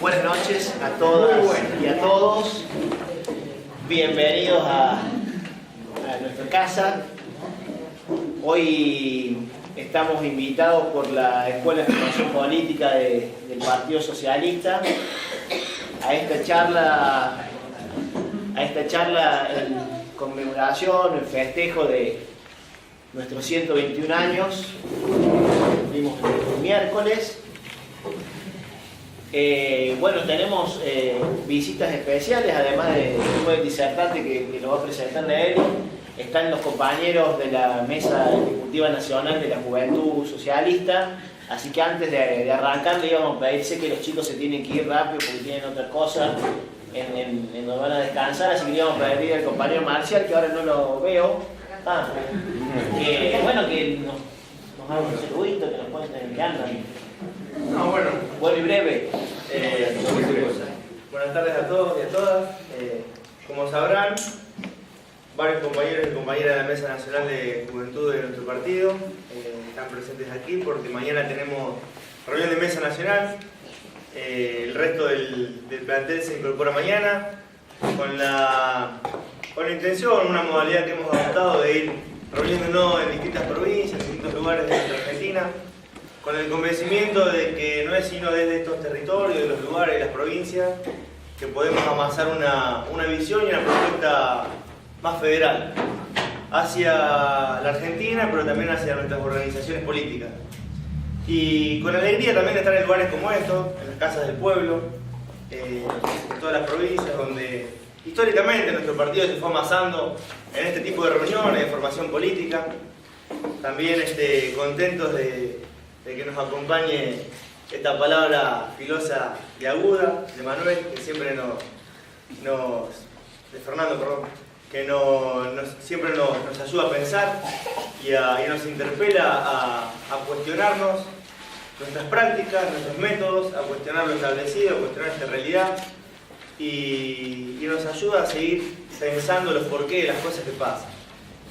Buenas noches a todas y a todos. Bienvenidos a nuestra casa. Hoy estamos invitados por la Escuela de Formación Política del Partido Socialista a esta charla en conmemoración, en festejo de nuestros 121 años. Vimos el miércoles. Bueno, tenemos visitas especiales, además del disertante que lo va a presentar de él. Están los compañeros de la Mesa Ejecutiva Nacional de la Juventud Socialista, así que antes de arrancar le íbamos a pedirse que los chicos se tienen que ir rápido porque tienen otra cosa en donde van a descansar, así que le íbamos a pedir al compañero Marcial, que ahora no lo veo, bueno, que nos haga un saludito, que nos cuenten en qué andan. Bueno y breve. Buenas tardes a todos y a todas. Como sabrán, varios compañeros y compañeras de la Mesa Nacional de Juventud de nuestro partido están presentes aquí porque mañana tenemos reunión de Mesa Nacional. El resto del plantel se incorpora mañana con la intención, una modalidad que hemos adoptado de ir reuniéndonos en distintas provincias, en distintos lugares de nuestra Argentina, con el convencimiento de que no es sino desde estos territorios, de los lugares, de las provincias, que podemos amasar una visión y una propuesta más federal hacia la Argentina, pero también hacia nuestras organizaciones políticas. Y con alegría también de estar en lugares como estos, en las casas del pueblo, en todas las provincias donde históricamente nuestro partido se fue amasando en este tipo de reuniones, de formación política. También contentos de que nos acompañe esta palabra filosa y aguda de Manuel, que siempre siempre nos ayuda a pensar y nos interpela a cuestionarnos nuestras prácticas, nuestros métodos, a cuestionar lo establecido, a cuestionar esta realidad y nos ayuda a seguir pensando los porqués de las cosas que pasan.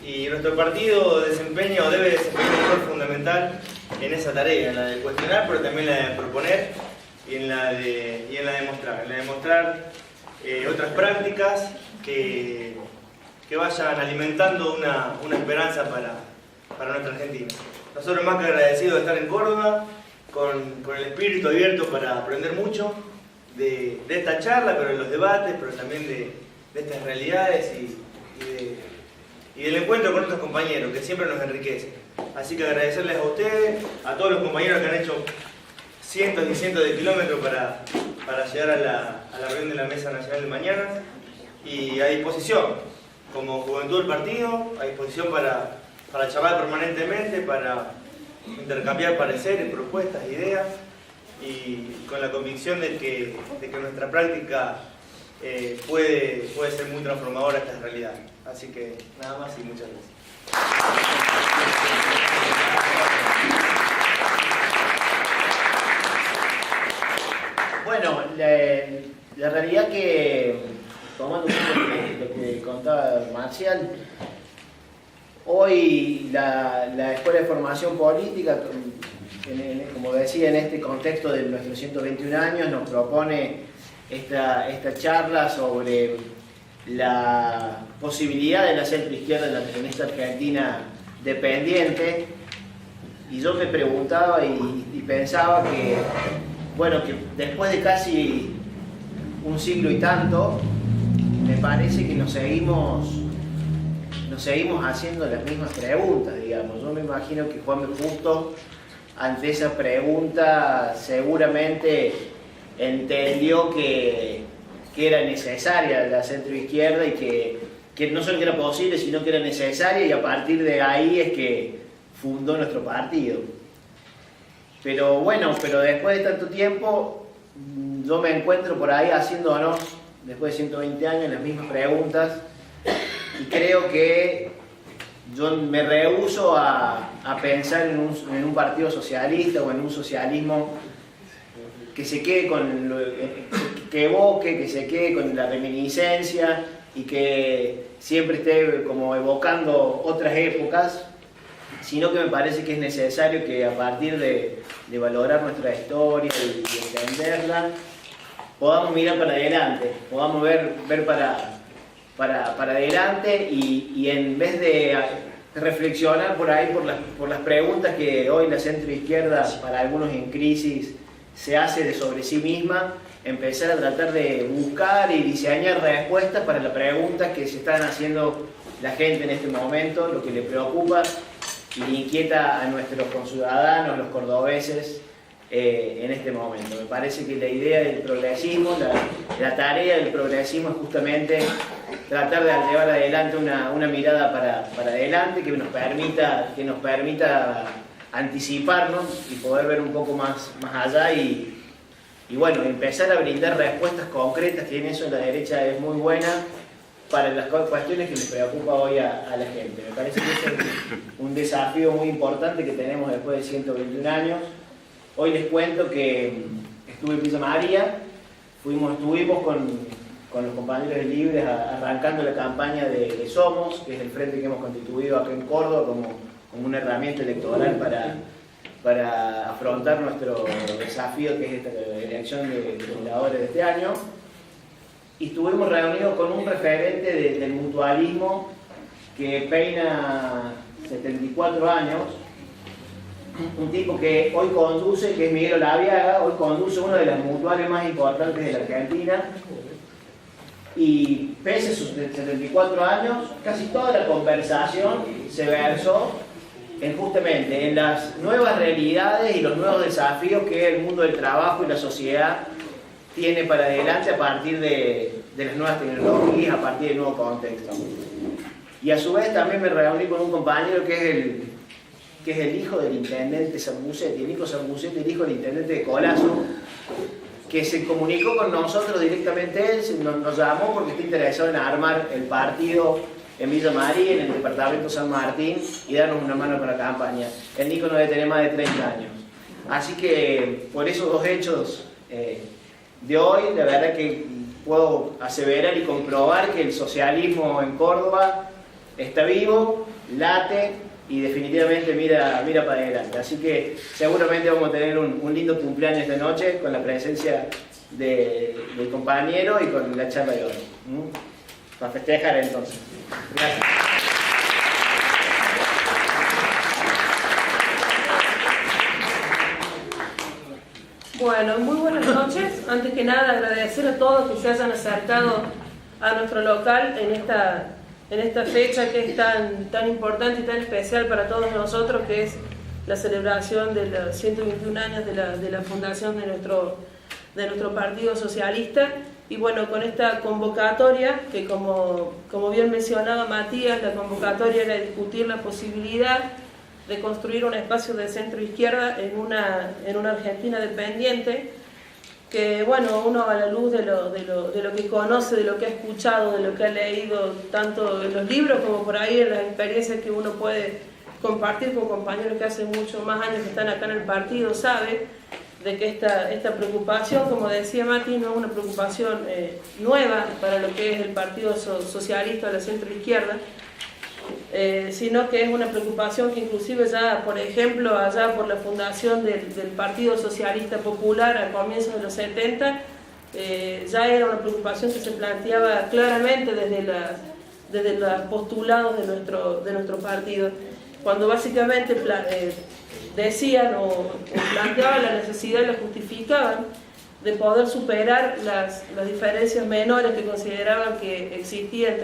Y nuestro partido desempeña o debe desempeñar un rol fundamental en esa tarea, en la de cuestionar, pero también en la de proponer y en la de demostrar otras prácticas que vayan alimentando una esperanza para nuestra Argentina. Nosotros más que agradecidos de estar en Córdoba, con el espíritu abierto para aprender mucho de esta charla, pero de los debates, pero también de estas realidades y del encuentro con nuestros compañeros, que siempre nos enriquece. Así que agradecerles a ustedes, a todos los compañeros que han hecho cientos y cientos de kilómetros para llegar a la reunión de la Mesa Nacional de mañana, y a disposición, como juventud del partido, a disposición para charlar permanentemente, para intercambiar pareceres, propuestas, ideas, y con la convicción de que nuestra práctica puede ser muy transformadora esta realidad. Así que nada más y muchas gracias. Bueno, la realidad que, tomando un poco lo que contaba Marcial, hoy la Escuela de Formación Política, como decía, en este contexto de nuestros 121 años, nos propone esta charla sobre la posibilidad de la centroizquierda en esta Argentina dependiente. Y yo me preguntaba y pensaba que, bueno, que después de casi un siglo y tanto, me parece que nos seguimos haciendo las mismas preguntas, digamos. Yo me imagino que Juan B. Justo, ante esa pregunta, seguramente entendió que era necesaria la centroizquierda y que no solo que era posible, sino que era necesaria, y a partir de ahí es que fundó nuestro partido. Pero bueno, después de tanto tiempo, yo me encuentro por ahí haciéndonos, después de 120 años, las mismas preguntas, y creo que yo me rehúso a pensar en un partido socialista o en un socialismo que se quede que evoque, que se quede con la reminiscencia y que siempre esté como evocando otras épocas, sino que me parece que es necesario que a partir de valorar nuestra historia y entenderla, podamos mirar para adelante, podamos ver para adelante y en vez de reflexionar por ahí por las preguntas que hoy la centroizquierda, para algunos en crisis, se hace sobre sí misma, empezar a tratar de buscar y diseñar respuestas para las preguntas que se están haciendo la gente en este momento, lo que le preocupa y le inquieta a nuestros conciudadanos, los cordobeses, en este momento. Me parece que la idea del progresismo, la tarea del progresismo es justamente tratar de llevar adelante una mirada para adelante que nos permita anticiparnos y poder ver un poco más allá y bueno, empezar a brindar respuestas concretas, que en eso la derecha es muy buena, para las cuestiones que les preocupa hoy a la gente. Me parece que es un desafío muy importante que tenemos después de 121 años. Hoy les cuento que estuve en Villa María, estuvimos con los compañeros de Libres arrancando la campaña de Somos, que es el frente que hemos constituido acá en Córdoba como una herramienta electoral para afrontar nuestro desafío, que es esta elección de legisladores de este año. Y estuvimos reunidos con un referente del mutualismo que peina 74 años, un tipo que hoy conduce, que es Miguel Olaviaga, hoy conduce una de las mutuales más importantes de la Argentina, y pese a sus 74 años, casi toda la conversación se versó justamente en las nuevas realidades y los nuevos desafíos que el mundo del trabajo y la sociedad tiene para adelante a partir de las nuevas tecnologías, a partir del nuevo contexto. Y a su vez también me reuní con un compañero que es el hijo del intendente Sambucetti, Nico Sambucetti, el hijo del intendente de Colazo, que se comunicó con nosotros directamente. Él nos llamó porque está interesado en armar el partido en Villa María, en el departamento San Martín, y darnos una mano con la campaña. El Nico no debe tener más de 30 años. Así que por esos dos hechos de hoy, la verdad que puedo aseverar y comprobar que el socialismo en Córdoba está vivo, late y definitivamente mira para adelante. Así que seguramente vamos a tener un lindo cumpleaños esta noche con la presencia del compañero y con la charla de hoy. Para festejar entonces. Gracias. Bueno, muy buenas noches. Antes que nada, agradecer a todos que se hayan acercado a nuestro local en esta fecha que es tan importante y tan especial para todos nosotros, que es la celebración de los 121 años de la fundación de nuestro Partido Socialista. Y bueno, con esta convocatoria, que como bien mencionaba Matías, la convocatoria era discutir la posibilidad de construir un espacio de centro izquierda en una Argentina dependiente, que bueno, uno a la luz de lo que conoce, de lo que ha escuchado, de lo que ha leído, tanto en los libros como por ahí en las experiencias que uno puede compartir con compañeros que hace muchos más años que están acá en el partido, sabe de que esta preocupación, como decía Mati, no es una preocupación nueva para lo que es el Partido Socialista de la centro izquierda, sino que es una preocupación que inclusive ya, por ejemplo, allá por la fundación del Partido Socialista Popular a comienzos de los 70, ya era una preocupación que se planteaba claramente desde los postulados de nuestro partido, cuando básicamente decían o planteaban la necesidad y la justificaban de poder superar las diferencias menores que consideraban que existían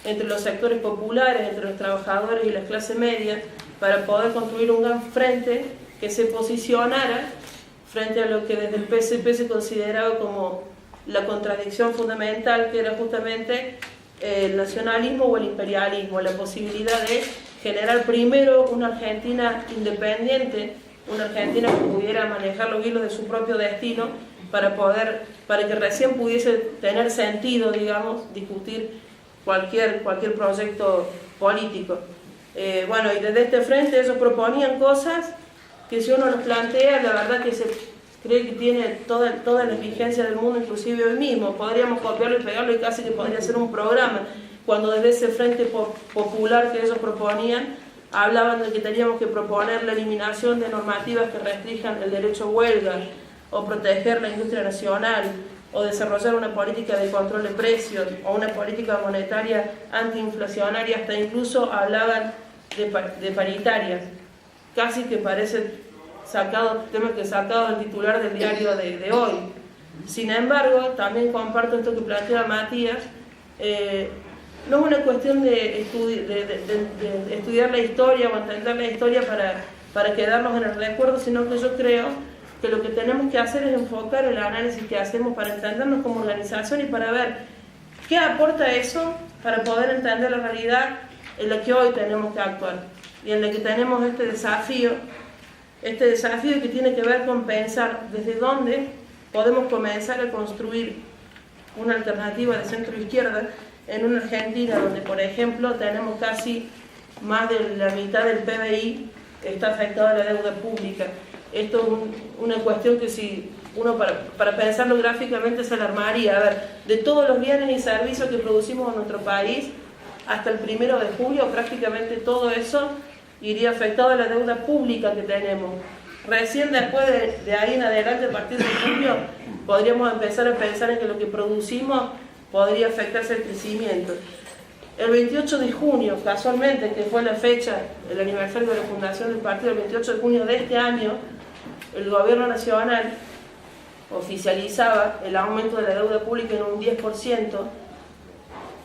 entre los sectores populares, entre los trabajadores y la clase media, para poder construir un gran frente que se posicionara frente a lo que desde el PSP se consideraba como la contradicción fundamental, que era justamente el nacionalismo o el imperialismo, la posibilidad de generar primero una Argentina independiente, una Argentina que pudiera manejar los hilos de su propio destino para que recién pudiese tener sentido, digamos, discutir cualquier proyecto político. Bueno, y desde este frente ellos proponían cosas que si uno los plantea, la verdad que se cree que tiene toda la vigencia del mundo, inclusive hoy mismo. Podríamos copiarlo y pegarlo y casi que podría ser un programa, cuando desde ese frente popular que ellos proponían, hablaban de que teníamos que proponer la eliminación de normativas que restrinjan el derecho a huelga, o proteger la industria nacional, o desarrollar una política de control de precios o una política monetaria antiinflacionaria, hasta incluso hablaban de paritarias. Casi que parece tema que sacado del titular del diario de hoy. Sin embargo, también comparto esto que plantea Matías. No es una cuestión de estudiar la historia o entender la historia para quedarnos en el recuerdo, sino que yo creo que lo que tenemos que hacer es enfocar el análisis que hacemos para entendernos como organización y para ver qué aporta eso para poder entender la realidad en la que hoy tenemos que actuar y en la que tenemos este desafío que tiene que ver con pensar desde dónde podemos comenzar a construir una alternativa de centro-izquierda en una Argentina donde, por ejemplo, tenemos casi más de la mitad del PBI está afectado a la deuda pública. Esto es una cuestión que si uno para pensarlo gráficamente se alarmaría. A ver, de todos los bienes y servicios que producimos en nuestro país, hasta el 1 de julio prácticamente todo eso iría afectado a la deuda pública que tenemos. Recién después de ahí en adelante, a partir de julio, podríamos empezar a pensar en que lo que producimos podría afectarse el crecimiento. El 28 de junio, casualmente, que fue la fecha, el aniversario de la fundación del partido, el 28 de junio de este año, el gobierno nacional oficializaba el aumento de la deuda pública en un 10%,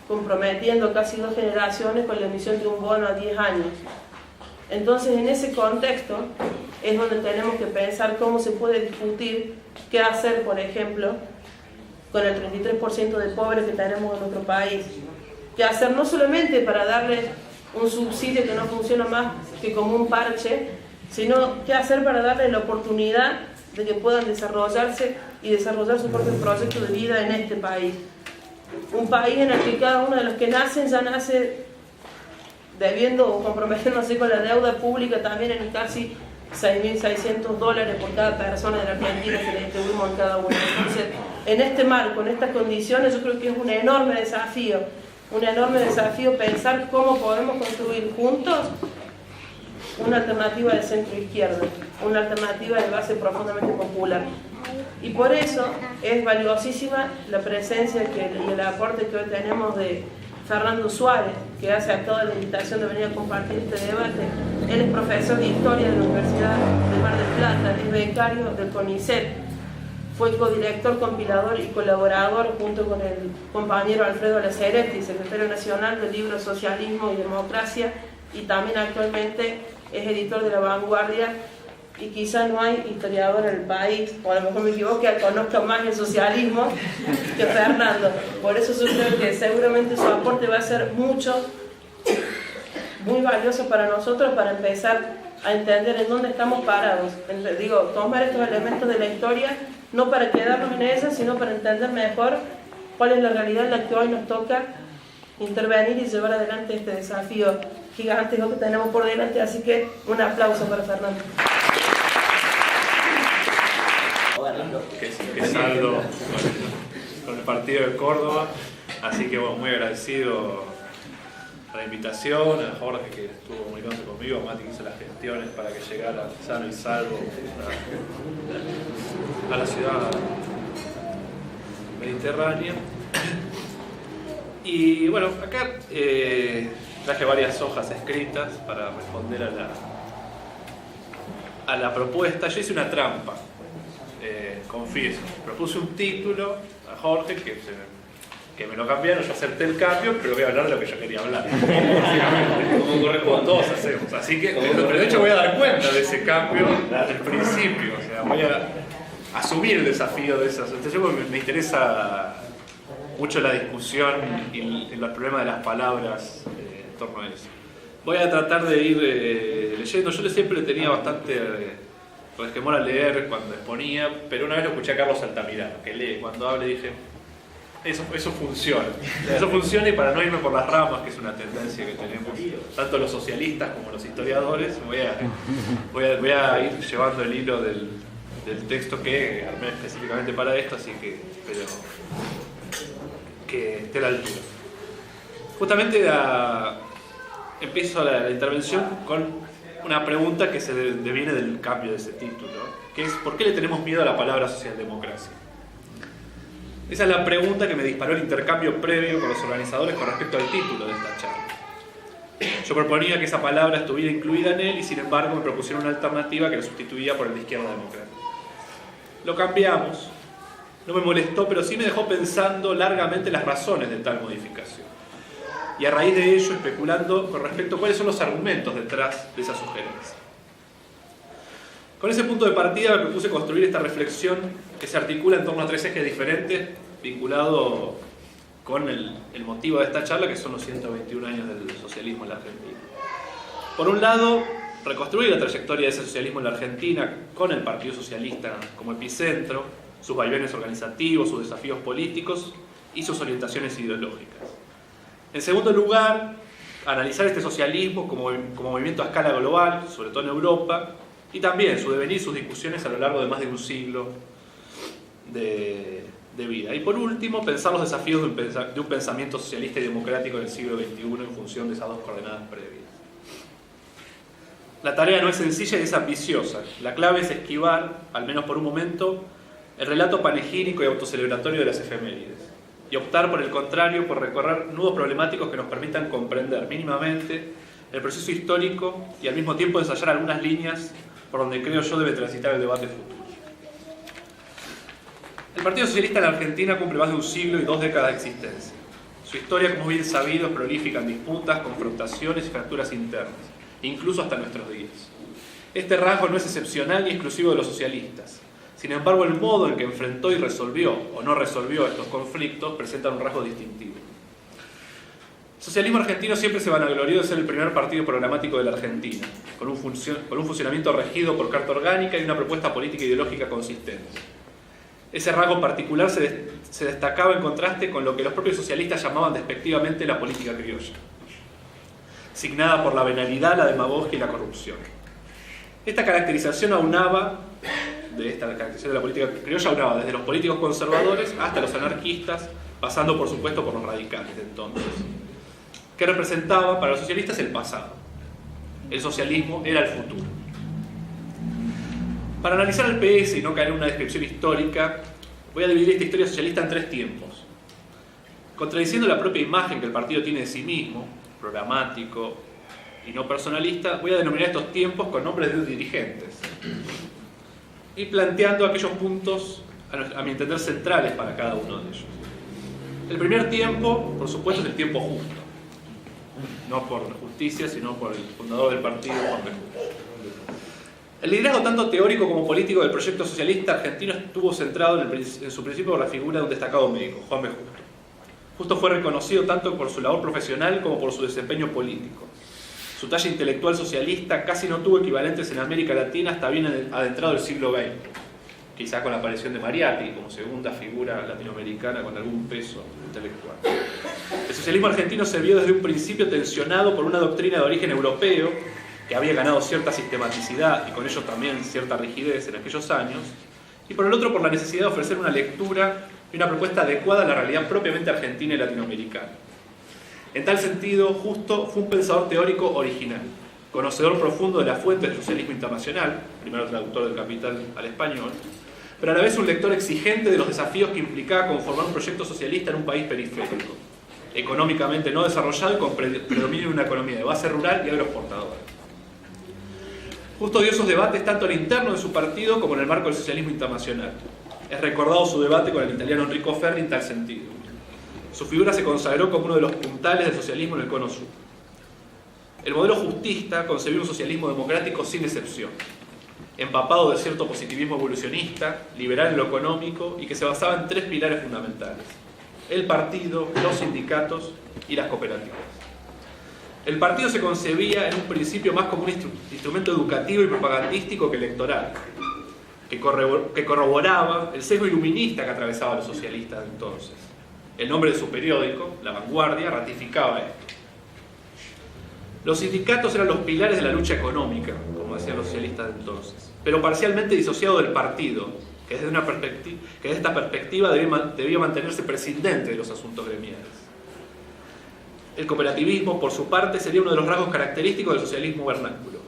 comprometiendo casi 2 generaciones con la emisión de un bono a 10 años. Entonces, en ese contexto es donde tenemos que pensar cómo se puede discutir qué hacer, por ejemplo, con el 33% de pobres que tenemos en nuestro país. Qué hacer no solamente para darles un subsidio que no funciona más que como un parche, sino qué hacer para darles la oportunidad de que puedan desarrollarse y desarrollar su propio proyecto de vida en este país. Un país en el que cada uno de los que nacen ya nace debiendo o comprometiéndose con la deuda pública también en casi $6.600 por cada persona de la Argentina que le distribuimos en cada uno. Entonces, en este marco, en estas condiciones, yo creo que es un enorme desafío pensar cómo podemos construir juntos una alternativa de centro-izquierda, una alternativa de base profundamente popular. Y por eso es valiosísima la presencia y el aporte que hoy tenemos de Fernando Suárez, que ha aceptado la invitación de venir a compartir este debate. Él es profesor de Historia de la Universidad de Mar del Plata, es becario del CONICET, fue codirector, compilador y colaborador junto con el compañero Alfredo Laceretti, secretario nacional del libro Socialismo y Democracia, y también actualmente es editor de La Vanguardia, y quizá no hay historiador en el país, o a lo mejor me equivoco, que conozca más el socialismo que Fernando. Por eso yo creo que seguramente su aporte va a ser muy valioso para nosotros para empezar a entender en dónde estamos parados. Tomar estos elementos de la historia, no para quedarnos en ella, sino para entender mejor cuál es la realidad en la que hoy nos toca intervenir y llevar adelante este desafío gigantesco que tenemos por delante. Así que un aplauso para Fernando. Que saldo con el partido de Córdoba, así que bueno, muy agradecido a la invitación, a Jorge que estuvo comunicándose conmigo, a Mati que hizo las gestiones para que llegara sano y salvo a la ciudad mediterránea. Y bueno, acá traje varias hojas escritas para responder a la propuesta. Yo hice una trampa. Confieso, propuse un título a Jorge que me lo cambiaron, yo acepté el cambio, pero voy a hablar de lo que yo quería hablar. Como corresponde, todos hacemos. Así que, pero de hecho voy a dar cuenta de ese cambio desde el principio, o sea, voy a asumir el desafío de esas. Entonces me interesa mucho la discusión y los problemas de las palabras en torno a eso. Voy a tratar de ir leyendo, yo siempre tenía bastante resquemor a leer cuando exponía, pero una vez lo escuché a Carlos Altamirano, que lee, cuando hable dije, eso funciona. Eso funciona, y para no irme por las ramas, que es una tendencia que tenemos tanto los socialistas como los historiadores, voy a ir llevando el hilo del texto que armé específicamente para esto, así que espero que esté a la altura. Justamente empiezo la intervención con una pregunta que se deviene del cambio de ese título, que es ¿por qué le tenemos miedo a la palabra socialdemocracia? Esa es la pregunta que me disparó el intercambio previo con los organizadores con respecto al título de esta charla. Yo proponía que esa palabra estuviera incluida en él y sin embargo me propusieron una alternativa que lo sustituía por el de izquierda democrática. Lo cambiamos, no me molestó, pero sí me dejó pensando largamente las razones de tal modificación. Y a raíz de ello especulando con respecto a cuáles son los argumentos detrás de esa sugerencia. Con ese punto de partida me propuse construir esta reflexión que se articula en torno a 3 ejes diferentes vinculado con el motivo de esta charla, que son los 121 años del socialismo en la Argentina. Por un lado, reconstruir la trayectoria de ese socialismo en la Argentina con el Partido Socialista como epicentro, sus vaivenes organizativos, sus desafíos políticos y sus orientaciones ideológicas. En segundo lugar, analizar este socialismo como movimiento a escala global, sobre todo en Europa, y también su devenir, sus discusiones a lo largo de más de un siglo de vida. Y por último, pensar los desafíos de un pensamiento socialista y democrático del siglo XXI en función de esas dos coordenadas previas. La tarea no es sencilla y es ambiciosa. La clave es esquivar, al menos por un momento, el relato panegírico y autocelebratorio de las efemérides y optar, por el contrario, por recorrer nudos problemáticos que nos permitan comprender mínimamente el proceso histórico y al mismo tiempo ensayar algunas líneas por donde creo yo debe transitar el debate futuro. El Partido Socialista en la Argentina cumple más de un siglo y 2 décadas de existencia. Su historia, como bien sabido, es prolífica en disputas, confrontaciones y fracturas internas, incluso hasta nuestros días. Este rasgo no es excepcional ni exclusivo de los socialistas. Sin embargo, el modo en que enfrentó y resolvió o no resolvió estos conflictos presenta un rasgo distintivo. El socialismo argentino siempre se vanaglorió de ser el primer partido programático de la Argentina, con un funcionamiento regido por carta orgánica y una propuesta política e ideológica consistente. Ese rasgo particular se destacaba en contraste con lo que los propios socialistas llamaban despectivamente la política criolla, signada por la venalidad, la demagogia y la corrupción. Esta caracterización de la política criolla aunaba desde los políticos conservadores hasta los anarquistas, pasando por supuesto por los radicales de entonces, que representaba para los socialistas el pasado. El socialismo era el futuro. Para analizar el PS y no caer en una descripción histórica, voy a dividir esta historia socialista en 3 tiempos. Contradiciendo la propia imagen que el partido tiene de sí mismo, programático y no personalista, voy a denominar estos tiempos con nombres de dirigentes y planteando aquellos puntos, a mi entender, centrales para cada uno de ellos. El primer tiempo, por supuesto, es el tiempo justo. No por justicia, sino por el fundador del partido, Juan B. Justo. El liderazgo tanto teórico como político del proyecto socialista argentino estuvo centrado en su principio por la figura de un destacado médico, Juan B. Justo. Justo fue reconocido tanto por su labor profesional como por su desempeño político. Su talla intelectual socialista casi no tuvo equivalentes en América Latina hasta bien adentrado el siglo XX, quizá con la aparición de Mariátegui como segunda figura latinoamericana con algún peso intelectual. El socialismo argentino se vio desde un principio tensionado por una doctrina de origen europeo que había ganado cierta sistematicidad y con ello también cierta rigidez en aquellos años, y por el otro por la necesidad de ofrecer una lectura y una propuesta adecuada a la realidad propiamente argentina y latinoamericana. En tal sentido, Justo fue un pensador teórico original, conocedor profundo de las fuentes del socialismo internacional, primero traductor del Capital al español, pero a la vez un lector exigente de los desafíos que implicaba conformar un proyecto socialista en un país periférico, económicamente no desarrollado y con predominio de una economía de base rural y agroexportadora. Justo dio esos debates tanto al interno de su partido como en el marco del socialismo internacional. Es recordado su debate con el italiano Enrico Ferri en tal sentido. Su figura se consagró como uno de los puntales del socialismo en el Cono Sur. El modelo justista concebió un socialismo democrático sin excepción, empapado de cierto positivismo evolucionista, liberal en lo económico y que se basaba en 3 pilares fundamentales: el partido, los sindicatos y las cooperativas. El partido se concebía en un principio más como un instrumento educativo y propagandístico que electoral, que corroboraba el sesgo iluminista que atravesaba a los socialistas de entonces. El nombre de su periódico, La Vanguardia, ratificaba esto. Los sindicatos eran los pilares de la lucha económica, como decían los socialistas de entonces, pero parcialmente disociado del partido, que desde esta perspectiva debía mantenerse prescindente de los asuntos gremiales. El cooperativismo, por su parte, sería uno de los rasgos característicos del socialismo vernáculo.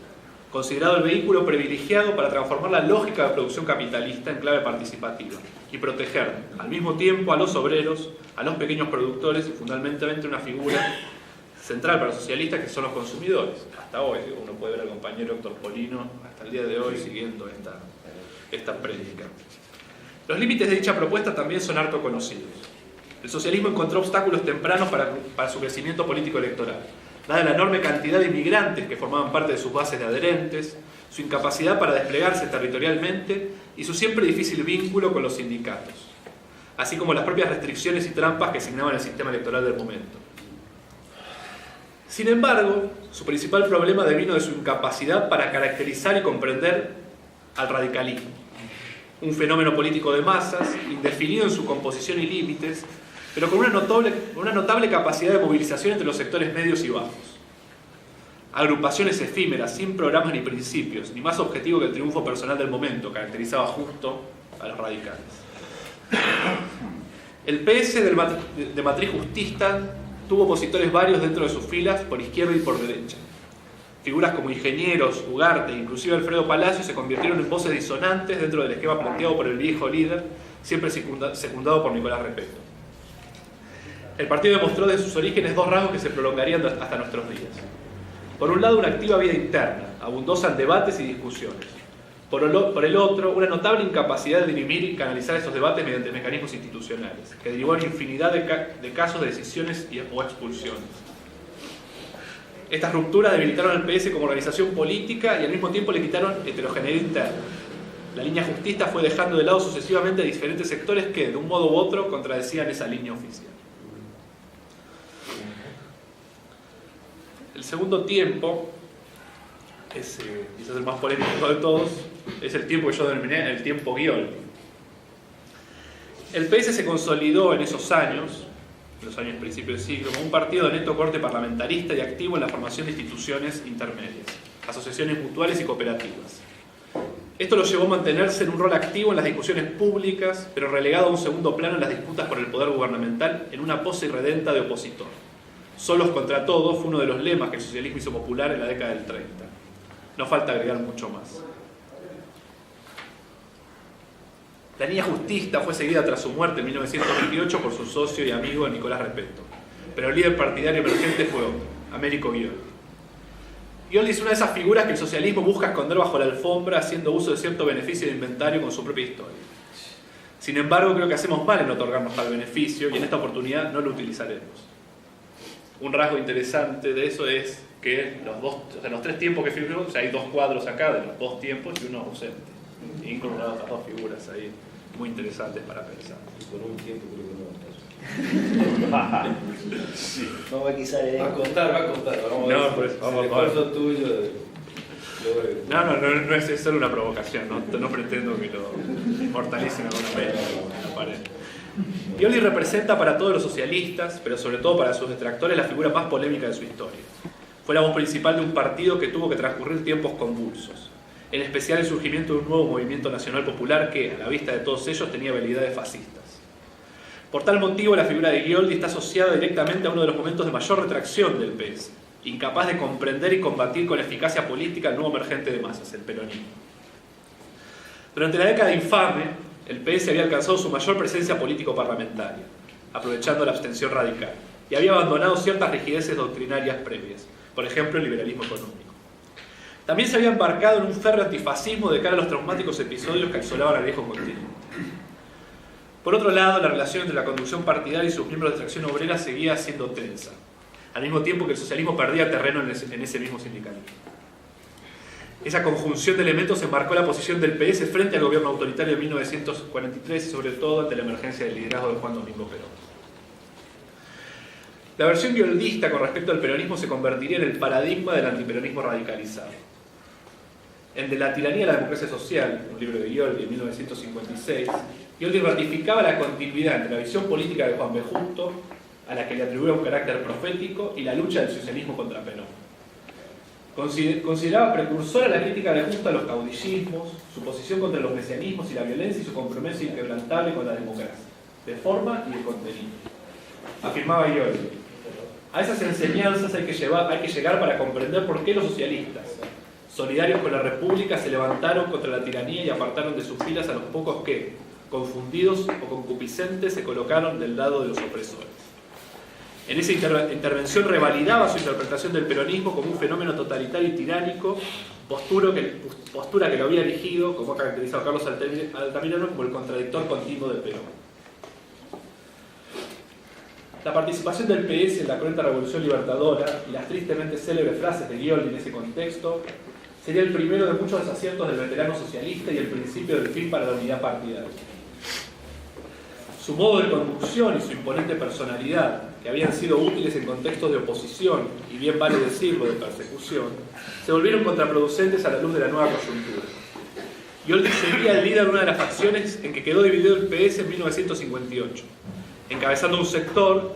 considerado el vehículo privilegiado para transformar la lógica de producción capitalista en clave participativa y proteger al mismo tiempo a los obreros, a los pequeños productores y fundamentalmente una figura central para los socialistas que son los consumidores. Hasta hoy, uno puede ver al compañero Héctor Polino hasta el día de hoy siguiendo esta prédica. Los límites de dicha propuesta también son harto conocidos. El socialismo encontró obstáculos tempranos para su crecimiento político-electoral, dada la enorme cantidad de inmigrantes que formaban parte de sus bases de adherentes, su incapacidad para desplegarse territorialmente y su siempre difícil vínculo con los sindicatos, así como las propias restricciones y trampas que asignaban el sistema electoral del momento. Sin embargo, su principal problema devino de su incapacidad para caracterizar y comprender al radicalismo, un fenómeno político de masas, indefinido en su composición y límites, pero con una notable capacidad de movilización entre los sectores medios y bajos. Agrupaciones efímeras, sin programas ni principios, ni más objetivo que el triunfo personal del momento, caracterizaba justo a los radicales. El PS de matriz justista tuvo opositores varios dentro de sus filas, por izquierda y por derecha. Figuras como Ingenieros, Ugarte e inclusive Alfredo Palacio se convirtieron en voces disonantes dentro del esquema planteado por el viejo líder, siempre secundado por Nicolás Repetto. El partido demostró desde sus orígenes dos rasgos que se prolongarían hasta nuestros días. Por un lado, una activa vida interna, abundosa en debates y discusiones. Por el otro, una notable incapacidad de dirimir y canalizar esos debates mediante mecanismos institucionales, que derivó en infinidad de casos de decisiones o expulsiones. Estas rupturas debilitaron al PS como organización política y al mismo tiempo le quitaron heterogeneidad interna. La línea justista fue dejando de lado sucesivamente a diferentes sectores que, de un modo u otro, contradecían esa línea oficial. El segundo tiempo, quizás el más polémico de todos, es el tiempo que yo denominé el tiempo Ghioldi. El PS se consolidó en esos años, los años principios del siglo, como un partido de neto corte parlamentarista y activo en la formación de instituciones intermedias, asociaciones mutuales y cooperativas. Esto lo llevó a mantenerse en un rol activo en las discusiones públicas, pero relegado a un segundo plano en las disputas por el poder gubernamental, en una pose irredenta de opositor. Solos contra todos fue uno de los lemas que el socialismo hizo popular en la década del 30. No falta agregar mucho más. La línea justista fue seguida tras su muerte en 1928 por su socio y amigo Nicolás Repetto, pero el líder partidario emergente fue otro, Américo Ghioldi. Ghioldi es una de esas figuras que el socialismo busca esconder bajo la alfombra, haciendo uso de cierto beneficio de inventario con su propia historia. Sin embargo, creo que hacemos mal en otorgarnos tal beneficio y en esta oportunidad no lo utilizaremos. Un rasgo interesante de eso es que los tres tiempos que figuró, o sea, hay dos cuadros acá de los dos tiempos y uno ausente. Y incorporadas otras dos figuras ahí muy interesantes para pensar. Por un tiempo creo que no. Sí. No va a quitar Va a contar. Vamos No, a ver. pues, vamos el a ver. esfuerzo tuyo. No es solo una provocación, no pretendo que lo inmortalicen con una pena en la pared. Ghioldi representa para todos los socialistas, pero sobre todo para sus detractores, la figura más polémica de su historia. Fue la voz principal de un partido que tuvo que transcurrir tiempos convulsos, en especial el surgimiento de un nuevo movimiento nacional popular que, a la vista de todos ellos, tenía habilidades fascistas. Por tal motivo, la figura de Ghioldi está asociada directamente a uno de los momentos de mayor retracción del PS, incapaz de comprender y combatir con eficacia política el nuevo emergente de masas, el peronismo. Durante la década infame, el PS había alcanzado su mayor presencia político-parlamentaria, aprovechando la abstención radical, y había abandonado ciertas rigideces doctrinarias previas, por ejemplo el liberalismo económico. También se había embarcado en un férreo antifascismo de cara a los traumáticos episodios que asolaban al viejo continente. Por otro lado, la relación entre la conducción partidaria y sus miembros de Tracción Obrera seguía siendo tensa, al mismo tiempo que el socialismo perdía terreno en ese mismo sindicalismo. Esa conjunción de elementos enmarcó la posición del PS frente al gobierno autoritario de 1943 y sobre todo ante la emergencia del liderazgo de Juan Domingo Perón. La versión gioldista con respecto al peronismo se convertiría en el paradigma del antiperonismo radicalizado. En De la tiranía a la democracia social, un libro de Ghioldi en 1956, Ghioldi ratificaba la continuidad entre la visión política de Juan B. Justo, a la que le atribuía un carácter profético, y la lucha del socialismo contra Perón. Consideraba precursora la crítica de Justo a los caudillismos, su posición contra los mesianismos y la violencia y su compromiso inquebrantable con la democracia, de forma y de contenido. Afirmaba Ghioldi: a esas enseñanzas hay que llegar para comprender por qué los socialistas, Solidarios con la República, se levantaron contra la tiranía y apartaron de sus filas a los pocos que, confundidos o concupiscentes, se colocaron del lado de los opresores. En esa intervención revalidaba su interpretación del peronismo como un fenómeno totalitario y tiránico, postura que lo había erigido, como ha caracterizado Carlos Altamirano, como el contradictor continuo del Perón. La participación del PS en la cruenta Revolución Libertadora y las tristemente célebres frases de Scioli en ese contexto sería el primero de muchos desaciertos del veterano socialista y el principio del fin para la unidad partidaria. Su modo de conducción y su imponente personalidad, que habían sido útiles en contextos de oposición y bien vale decirlo de persecución, se volvieron contraproducentes a la luz de la nueva coyuntura. Scioli sería el líder de una de las facciones en que quedó dividido el PS en 1958, encabezando un sector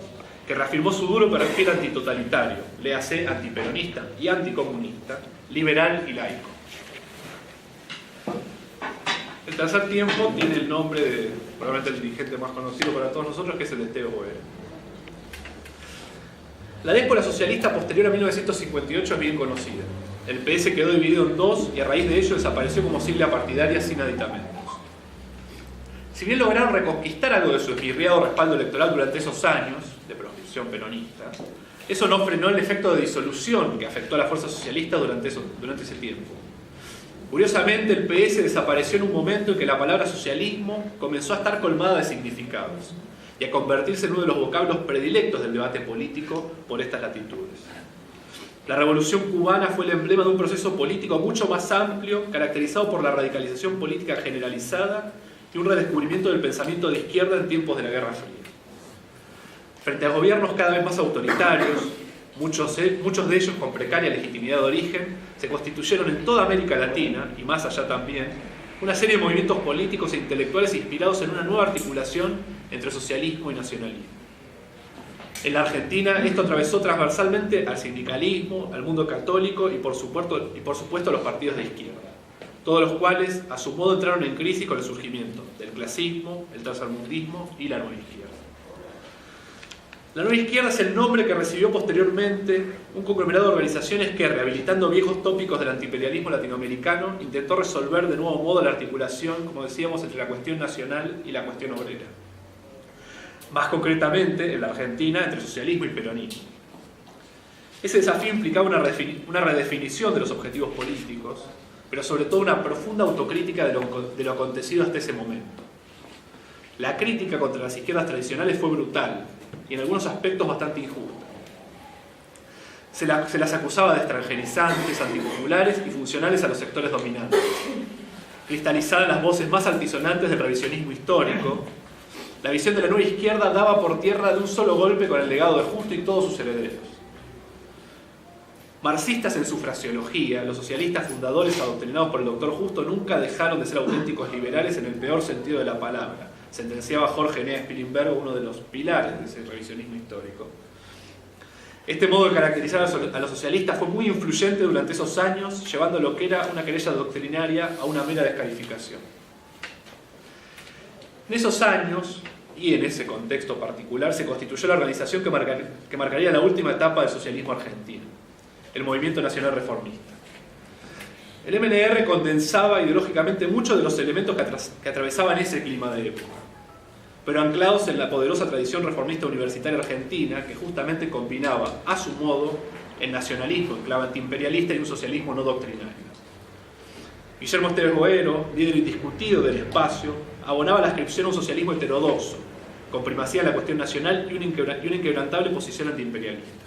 que reafirmó su duro perfil antitotalitario, léase antiperonista y anticomunista, liberal y laico. El tercer tiempo tiene el nombre de, probablemente el dirigente más conocido para todos nosotros, que es el de Esteban Boera. La déspora socialista posterior a 1958 es bien conocida. El PS quedó dividido en dos y a raíz de ello desapareció como sigla partidaria sin aditamentos. Si bien lograron reconquistar algo de su esmirriado respaldo electoral durante esos años de proscripción peronista, eso no frenó el efecto de disolución que afectó a la fuerza socialista durante ese tiempo. Curiosamente, el PS desapareció en un momento en que la palabra socialismo comenzó a estar colmada de significados y a convertirse en uno de los vocablos predilectos del debate político por estas latitudes. La Revolución Cubana fue el emblema de un proceso político mucho más amplio, caracterizado por la radicalización política generalizada y un redescubrimiento del pensamiento de izquierda en tiempos de la Guerra Fría. Frente a gobiernos cada vez más autoritarios, muchos de ellos con precaria legitimidad de origen, se constituyeron en toda América Latina, y más allá también, una serie de movimientos políticos e intelectuales inspirados en una nueva articulación entre socialismo y nacionalismo. En la Argentina, esto atravesó transversalmente al sindicalismo, al mundo católico y por supuesto a los partidos de izquierda, todos los cuales a su modo entraron en crisis con el surgimiento del clasismo, el tercermundismo y la nueva izquierda. La nueva izquierda es el nombre que recibió posteriormente un conglomerado de organizaciones que, rehabilitando viejos tópicos del antiimperialismo latinoamericano, intentó resolver de nuevo modo la articulación, como decíamos, entre la cuestión nacional y la cuestión obrera. Más concretamente, en la Argentina, entre socialismo y peronismo. Ese desafío implicaba una redefinición de los objetivos políticos, pero sobre todo una profunda autocrítica de lo acontecido hasta ese momento. La crítica contra las izquierdas tradicionales fue brutal y en algunos aspectos bastante injusta. Se las acusaba de extranjerizantes, antipopulares y funcionales a los sectores dominantes. Cristalizadas las voces más altisonantes del revisionismo histórico, la visión de la nueva izquierda daba por tierra de un solo golpe con el legado de Justo y todos sus herederos. Marxistas en su fraseología, los socialistas fundadores adoctrinados por el doctor Justo nunca dejaron de ser auténticos liberales en el peor sentido de la palabra, sentenciaba Jorge Nea Spilimbergo, uno de los pilares de ese revisionismo histórico. Este modo de caracterizar a los socialistas fue muy influyente durante esos años, llevando lo que era una querella doctrinaria a una mera descalificación. En esos años, y en ese contexto particular, se constituyó la organización que marcaría la última etapa del socialismo argentino, el Movimiento Nacional Reformista. El MNR condensaba ideológicamente muchos de los elementos que atravesaban ese clima de época, pero anclados en la poderosa tradición reformista universitaria argentina, que justamente combinaba, a su modo, el nacionalismo en clave antiimperialista y un socialismo no doctrinario. Guillermo Esteban Boero, líder indiscutido del espacio, abonaba la ascripción a un socialismo heterodoxo, con primacía de la cuestión nacional y una inquebrantable posición antiimperialista.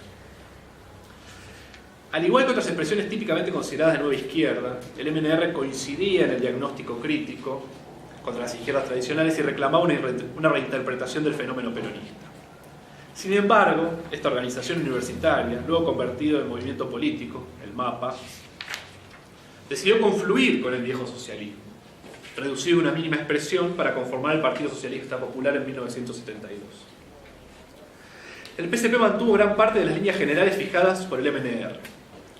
Al igual que otras expresiones típicamente consideradas de nueva izquierda, el MNR coincidía en el diagnóstico crítico contra las izquierdas tradicionales y reclamaba una reinterpretación del fenómeno peronista. Sin embargo, esta organización universitaria, luego convertida en movimiento político, el MAPA, decidió confluir con el viejo socialismo, reducido a una mínima expresión para conformar el Partido Socialista Popular en 1972. El PSP mantuvo gran parte de las líneas generales fijadas por el MNR,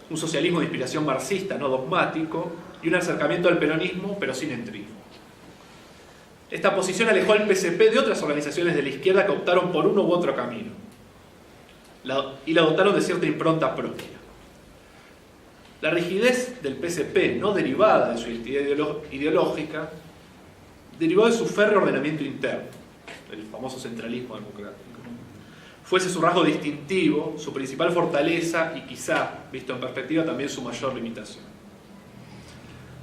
un socialismo de inspiración marxista no dogmático y un acercamiento al peronismo pero sin entrismo. Esta posición alejó al PSP de otras organizaciones de la izquierda que optaron por uno u otro camino y la dotaron de cierta impronta propia. La rigidez del PSP, no derivada de su identidad ideológica, derivó de su férreo ordenamiento interno, el famoso centralismo democrático. Fuese su rasgo distintivo, su principal fortaleza y quizá, visto en perspectiva, también su mayor limitación.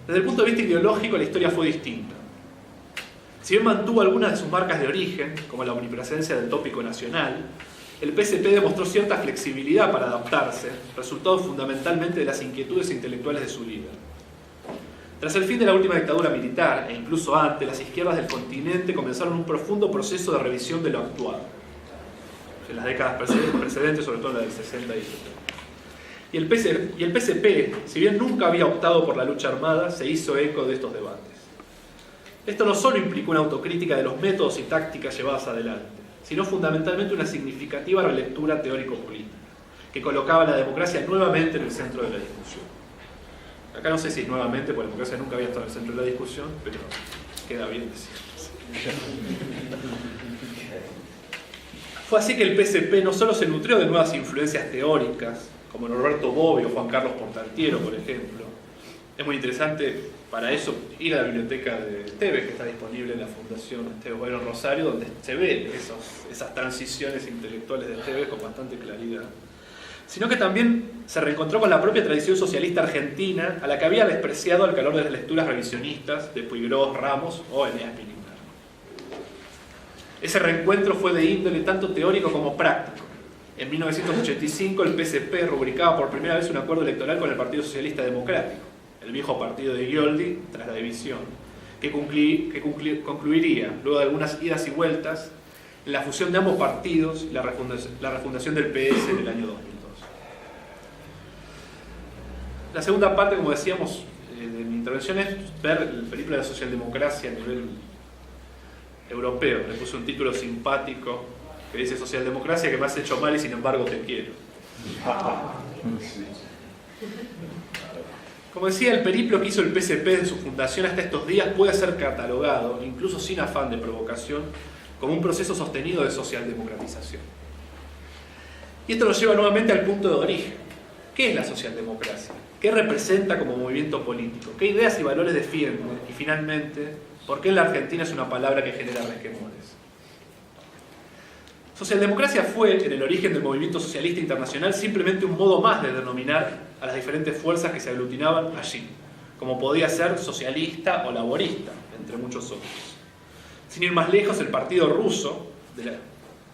Desde el punto de vista ideológico, la historia fue distinta. Si bien mantuvo algunas de sus marcas de origen, como la omnipresencia del tópico nacional, el PSP demostró cierta flexibilidad para adaptarse, resultado fundamentalmente de las inquietudes intelectuales de su líder. Tras el fin de la última dictadura militar, e incluso antes, las izquierdas del continente comenzaron un profundo proceso de revisión de lo actual, en las décadas precedentes, sobre todo en la del 60 y 70. Y el PSP, si bien nunca había optado por la lucha armada, se hizo eco de estos debates. Esto no solo implicó una autocrítica de los métodos y tácticas llevadas adelante, sino fundamentalmente una significativa relectura teórico-política, que colocaba la democracia nuevamente en el centro de la discusión. Acá no sé si es nuevamente, porque la democracia nunca había estado en el centro de la discusión, pero queda bien decirlo. Fue así que el PSP no solo se nutrió de nuevas influencias teóricas, como Norberto Bobbio o Juan Carlos Portantiero, por ejemplo. Es muy interesante para eso ir a la biblioteca de Esteves, que está disponible en la Fundación Esteves Boero Rosario, donde se ven esas transiciones intelectuales de Esteves con bastante claridad. Sino que también se reencontró con la propia tradición socialista argentina, a la que había despreciado al calor de las lecturas revisionistas de Puigros, Ramos o Eneas Pilintar. Ese reencuentro fue de índole tanto teórico como práctico. En 1985 el PSP rubricaba por primera vez un acuerdo electoral con el Partido Socialista Democrático, el viejo partido de Ghioldi, tras la división, que concluiría, luego de algunas idas y vueltas, en la fusión de ambos partidos y la refundación del PS en el año 2002. La segunda parte, como decíamos, de mi intervención es ver el periplo de la socialdemocracia a nivel europeo. Le puse un título simpático que dice Socialdemocracia que me has hecho mal y sin embargo te quiero. Como decía, el periplo que hizo el PSP de su fundación hasta estos días puede ser catalogado, incluso sin afán de provocación, como un proceso sostenido de socialdemocratización. Y esto nos lleva nuevamente al punto de origen. ¿Qué es la socialdemocracia? ¿Qué representa como movimiento político? ¿Qué ideas y valores defiende? Y finalmente, ¿por qué en la Argentina es una palabra que genera resquemores? Socialdemocracia fue, en el origen del movimiento socialista internacional, simplemente un modo más de denominar a las diferentes fuerzas que se aglutinaban allí, como podía ser socialista o laborista, entre muchos otros. Sin ir más lejos, el partido ruso,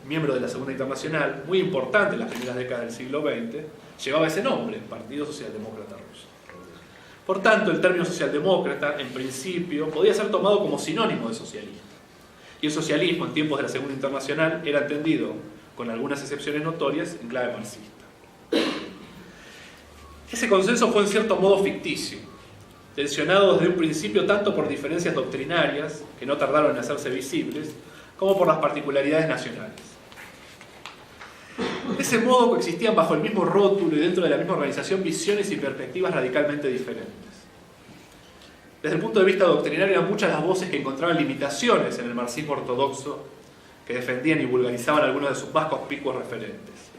miembro de la Segunda Internacional, muy importante en las primeras décadas del siglo XX, llevaba ese nombre, Partido Socialdemócrata Ruso. Por tanto, el término socialdemócrata, en principio, podía ser tomado como sinónimo de socialista. Y el socialismo, en tiempos de la Segunda Internacional, era entendido, con algunas excepciones notorias, en clave marxista. Ese consenso fue en cierto modo ficticio, tensionado desde un principio tanto por diferencias doctrinarias, que no tardaron en hacerse visibles, como por las particularidades nacionales. De ese modo coexistían bajo el mismo rótulo y dentro de la misma organización visiones y perspectivas radicalmente diferentes. Desde el punto de vista doctrinario eran muchas las voces que encontraban limitaciones en el marxismo ortodoxo, que defendían y vulgarizaban algunos de sus más conspicuos referentes.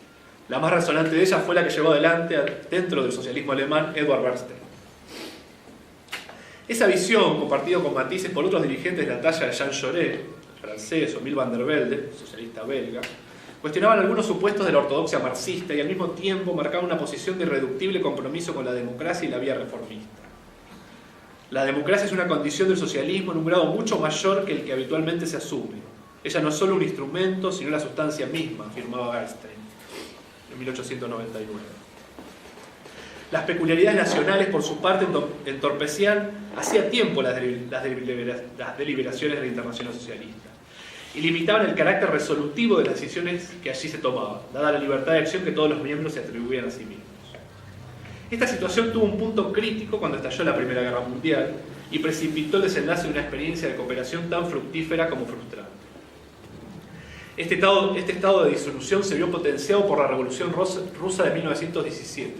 La más resonante de ellas fue la que llevó adelante dentro del socialismo alemán Eduard Bernstein. Esa visión, compartida con matices por otros dirigentes de la talla de Jean Jaurès, francés, o Emile van der Velde, socialista belga, cuestionaban algunos supuestos de la ortodoxia marxista y al mismo tiempo marcaban una posición de irreductible compromiso con la democracia y la vía reformista. La democracia es una condición del socialismo en un grado mucho mayor que el que habitualmente se asume. Ella no es solo un instrumento, sino la sustancia misma, afirmaba Bernstein en 1899. Las peculiaridades nacionales, por su parte, entorpecían hacía tiempo las deliberaciones de la Internacional Socialista y limitaban el carácter resolutivo de las decisiones que allí se tomaban, dada la libertad de acción que todos los miembros se atribuían a sí mismos. Esta situación tuvo un punto crítico cuando estalló la Primera Guerra Mundial y precipitó el desenlace de una experiencia de cooperación tan fructífera como frustrante. Este estado de disolución se vio potenciado por la Revolución Rusa de 1917,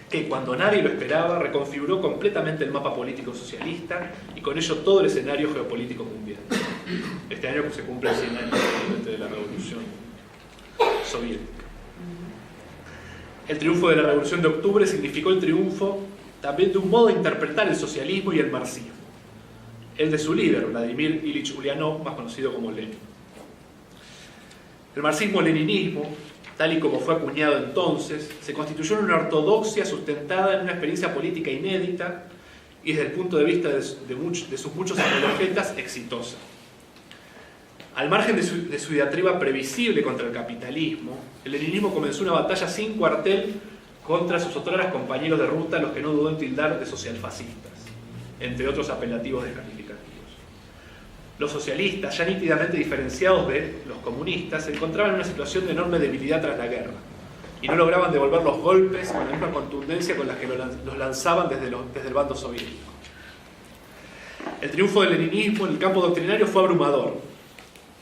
que, cuando nadie lo esperaba, reconfiguró completamente el mapa político socialista y con ello todo el escenario geopolítico mundial. Este año se cumple 100 años de la Revolución Soviética. El triunfo de la Revolución de Octubre significó el triunfo también de un modo de interpretar el socialismo y el marxismo, el de su líder, Vladimir Ilich Ulyanov, más conocido como Lenin. El marxismo-leninismo, tal y como fue acuñado entonces, se constituyó en una ortodoxia sustentada en una experiencia política inédita y desde el punto de vista de sus muchos apologetas, exitosa. Al margen de su diatriba previsible contra el capitalismo, el leninismo comenzó una batalla sin cuartel contra sus otrora compañeros de ruta, los que no dudó en tildar de socialfascistas, entre otros apelativos descalificativos. Los socialistas, ya nítidamente diferenciados de los comunistas, se encontraban en una situación de enorme debilidad tras la guerra y no lograban devolver los golpes con la misma contundencia con la que los lanzaban desde el bando soviético. El triunfo del leninismo en el campo doctrinario fue abrumador.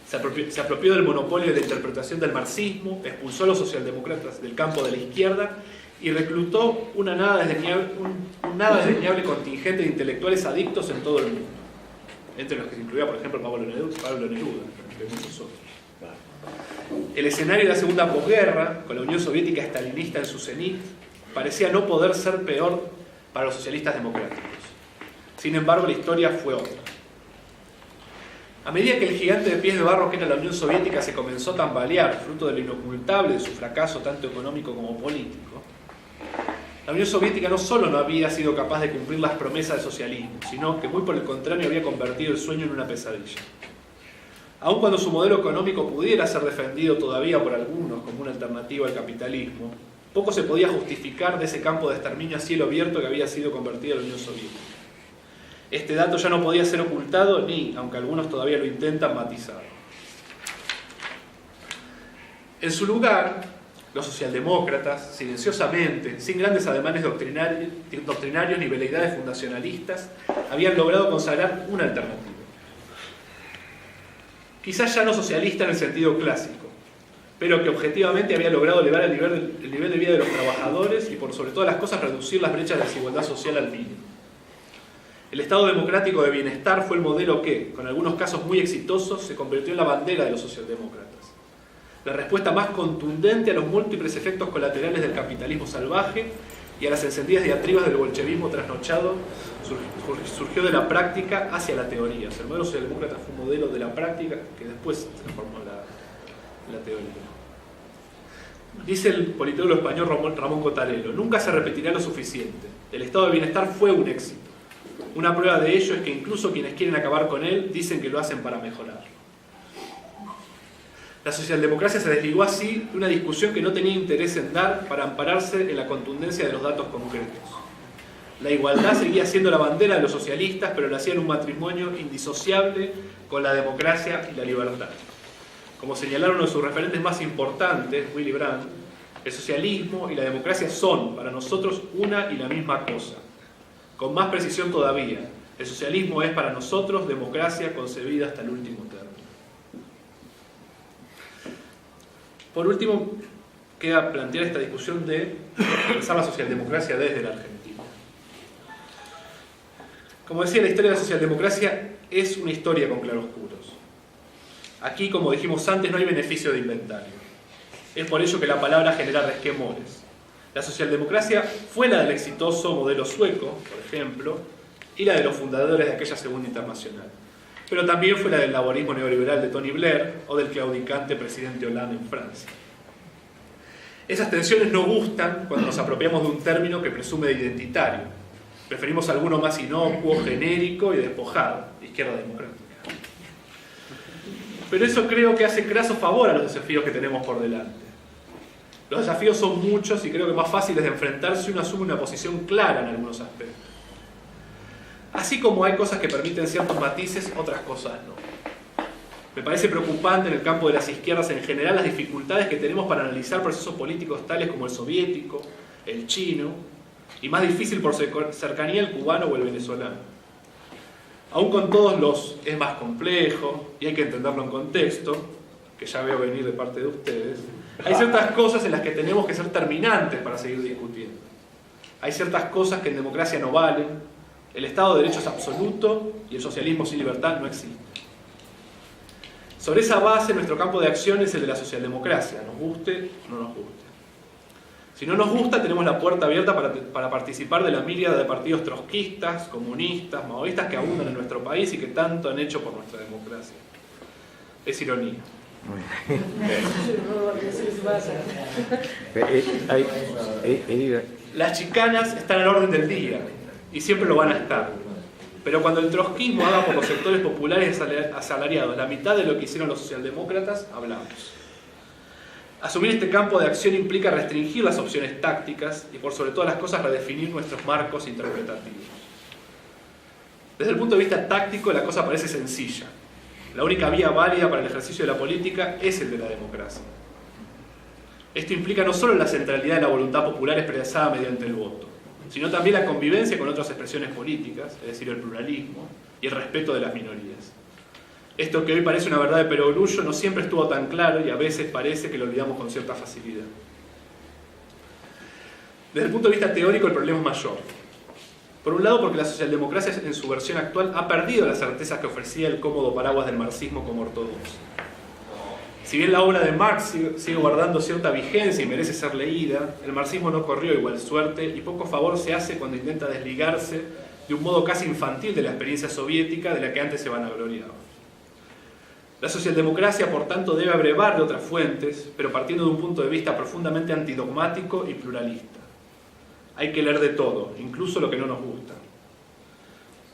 Se apropió del monopolio de la interpretación del marxismo, expulsó a los socialdemócratas del campo de la izquierda y reclutó un nada desdeñable contingente de intelectuales adictos en todo el mundo, entre los que se incluía, por ejemplo, Pablo Neruda, entre muchos otros. El escenario de la segunda posguerra, con la Unión Soviética estalinista en su cenit, parecía no poder ser peor para los socialistas democráticos. Sin embargo, la historia fue otra. A medida que el gigante de pies de barro que era la Unión Soviética se comenzó a tambalear, fruto de lo inocultable de su fracaso tanto económico como político, la Unión Soviética no solo no había sido capaz de cumplir las promesas del socialismo, sino que muy por el contrario había convertido el sueño en una pesadilla. Aun cuando su modelo económico pudiera ser defendido todavía por algunos como una alternativa al capitalismo, poco se podía justificar de ese campo de exterminio a cielo abierto que había sido convertida la Unión Soviética. Este dato ya no podía ser ocultado ni, aunque algunos todavía lo intentan, matizar. En su lugar, los socialdemócratas, silenciosamente, sin grandes ademanes doctrinarios ni veleidades fundacionalistas, habían logrado consagrar una alternativa. Quizás ya no socialista en el sentido clásico, pero que objetivamente había logrado elevar el nivel de vida de los trabajadores y, por sobre todas las cosas, reducir las brechas de desigualdad social al mínimo. El Estado democrático de bienestar fue el modelo que, con algunos casos muy exitosos, se convirtió en la bandera de los socialdemócratas. La respuesta más contundente a los múltiples efectos colaterales del capitalismo salvaje y a las encendidas diatribas del bolchevismo trasnochado surgió de la práctica hacia la teoría. O sea, el modelo socialdemócrata fue un modelo de la práctica que después se transformó en la teoría. Dice el politólogo español Ramón Cottarello: nunca se repetirá lo suficiente. El estado de bienestar fue un éxito. Una prueba de ello es que incluso quienes quieren acabar con él dicen que lo hacen para mejorarlo. La socialdemocracia se desligó así de una discusión que no tenía interés en dar para ampararse en la contundencia de los datos concretos. La igualdad seguía siendo la bandera de los socialistas, pero lo hacía en un matrimonio indisociable con la democracia y la libertad. Como señalaron uno de sus referentes más importantes, Willy Brandt, el socialismo y la democracia son, para nosotros, una y la misma cosa. Con más precisión todavía, el socialismo es para nosotros democracia concebida hasta el último término. Por último, queda plantear esta discusión de pensar la socialdemocracia desde la Argentina. Como decía, la historia de la socialdemocracia es una historia con claroscuros. Aquí, como dijimos antes, no hay beneficio de inventario. Es por ello que la palabra genera resquemores. La socialdemocracia fue la del exitoso modelo sueco, por ejemplo, y la de los fundadores de aquella Segunda Internacional. Pero también fue la del laborismo neoliberal de Tony Blair o del claudicante presidente Hollande en Francia. Esas tensiones no gustan cuando nos apropiamos de un término que presume de identitario. Preferimos alguno más inocuo, genérico y despojado, izquierda democrática. Pero eso creo que hace craso favor a los desafíos que tenemos por delante. Los desafíos son muchos y creo que más fáciles de enfrentar si uno asume una posición clara en algunos aspectos. Así como hay cosas que permiten ciertos matices, otras cosas no. Me parece preocupante en el campo de las izquierdas en general las dificultades que tenemos para analizar procesos políticos tales como el soviético, el chino, y más difícil por cercanía el cubano o el venezolano. Aún con todos los es más complejo y hay que entenderlo en contexto, que ya veo venir de parte de ustedes, hay ciertas cosas en las que tenemos que ser terminantes para seguir discutiendo. Hay ciertas cosas que en democracia no valen, el Estado de Derecho es absoluto y el socialismo sin libertad no existe. Sobre esa base, nuestro campo de acción es el de la socialdemocracia, nos guste o no nos guste. Si no nos gusta, tenemos la puerta abierta para participar de la míriada de partidos trotskistas, comunistas, maoístas que abundan en nuestro país y que tanto han hecho por nuestra democracia. Es ironía. Las chicanas están al orden del día y siempre lo van a estar. Pero cuando el trotskismo haga por los sectores populares asalariados la mitad de lo que hicieron los socialdemócratas, hablamos. Asumir este campo de acción implica restringir las opciones tácticas y, por sobre todas las cosas, redefinir nuestros marcos interpretativos. Desde el punto de vista táctico, la cosa parece sencilla. La única vía válida para el ejercicio de la política es el de la democracia. Esto implica no solo la centralidad de la voluntad popular expresada mediante el voto, sino también la convivencia con otras expresiones políticas, es decir, el pluralismo y el respeto de las minorías. Esto que hoy parece una verdad de perogrullo no siempre estuvo tan claro y a veces parece que lo olvidamos con cierta facilidad. Desde el punto de vista teórico, el problema es mayor. Por un lado, porque la socialdemocracia en su versión actual ha perdido las certezas que ofrecía el cómodo paraguas del marxismo como ortodoxo. Si bien la obra de Marx sigue guardando cierta vigencia y merece ser leída, el marxismo no corrió igual suerte y poco favor se hace cuando intenta desligarse de un modo casi infantil de la experiencia soviética de la que antes se vanagloriaba. La socialdemocracia, por tanto, debe abrevar de otras fuentes, pero partiendo de un punto de vista profundamente antidogmático y pluralista. Hay que leer de todo, incluso lo que no nos gusta.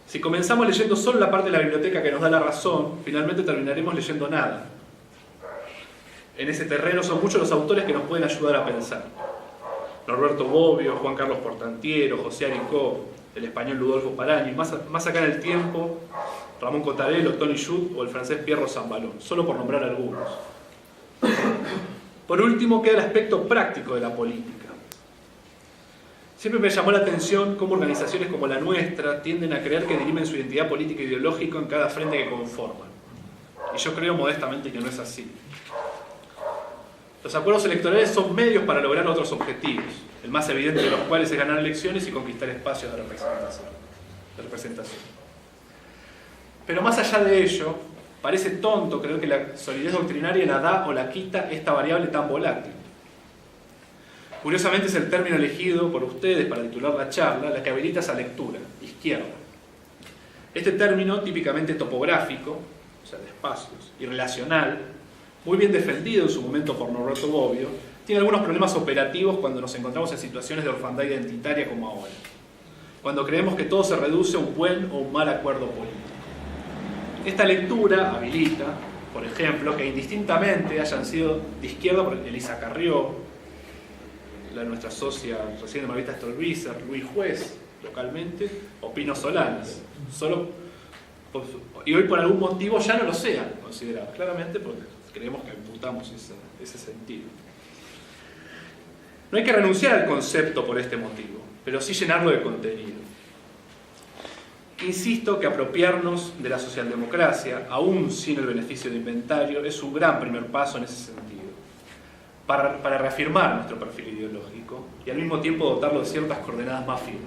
Si comenzamos leyendo solo la parte de la biblioteca que nos da la razón, finalmente terminaremos leyendo nada. En ese terreno son muchos los autores que nos pueden ayudar a pensar. Norberto Bobbio, Juan Carlos Portantiero, José Aricó, el español Ludolfo Paraño, y más acá en el tiempo, Ramón Cottarello, Tony Judt o el francés Pierre Zambalón, solo por nombrar algunos. Por último, queda el aspecto práctico de la política. Siempre me llamó la atención cómo organizaciones como la nuestra tienden a creer que dirimen su identidad política e ideológica en cada frente que conforman. Y yo creo modestamente que no es así. Los acuerdos electorales son medios para lograr otros objetivos, el más evidente de los cuales es ganar elecciones y conquistar espacios de representación. Pero más allá de ello, parece tonto creer que la solidez doctrinaria la da o la quita esta variable tan volátil. Curiosamente es el término elegido por ustedes para titular la charla la que habilita esa lectura, izquierda. Este término, típicamente topográfico, o sea, de espacios, y relacional, muy bien defendido en su momento por Norberto Bobbio, tiene algunos problemas operativos cuando nos encontramos en situaciones de orfandad identitaria como ahora, cuando creemos que todo se reduce a un buen o un mal acuerdo político. Esta lectura habilita, por ejemplo, que indistintamente hayan sido de izquierda por Elisa Carrió, nuestra socia recién Margarita Stolbizer, Luis Juez, localmente, o Pino Solanas, y hoy por algún motivo ya no lo sean considerados, claramente porque creemos que imputamos ese sentido. No hay que renunciar al concepto por este motivo, pero sí llenarlo de contenido. Insisto que apropiarnos de la socialdemocracia, aún sin el beneficio de inventario, es un gran primer paso en ese sentido, para reafirmar nuestro perfil ideológico y al mismo tiempo dotarlo de ciertas coordenadas más firmes.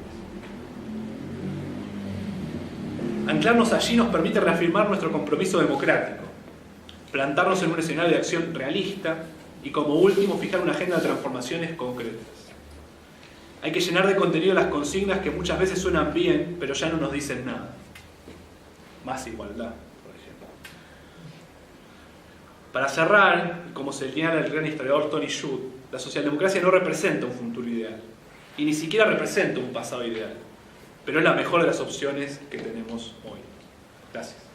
Anclarnos allí nos permite reafirmar nuestro compromiso democrático, plantarnos en un escenario de acción realista y, como último, fijar una agenda de transformaciones concretas. Hay que llenar de contenido las consignas que muchas veces suenan bien, pero ya no nos dicen nada. Más igualdad, por ejemplo. Para cerrar, como señala el gran historiador Tony Judt, la socialdemocracia no representa un futuro ideal, y ni siquiera representa un pasado ideal, pero es la mejor de las opciones que tenemos hoy. Gracias.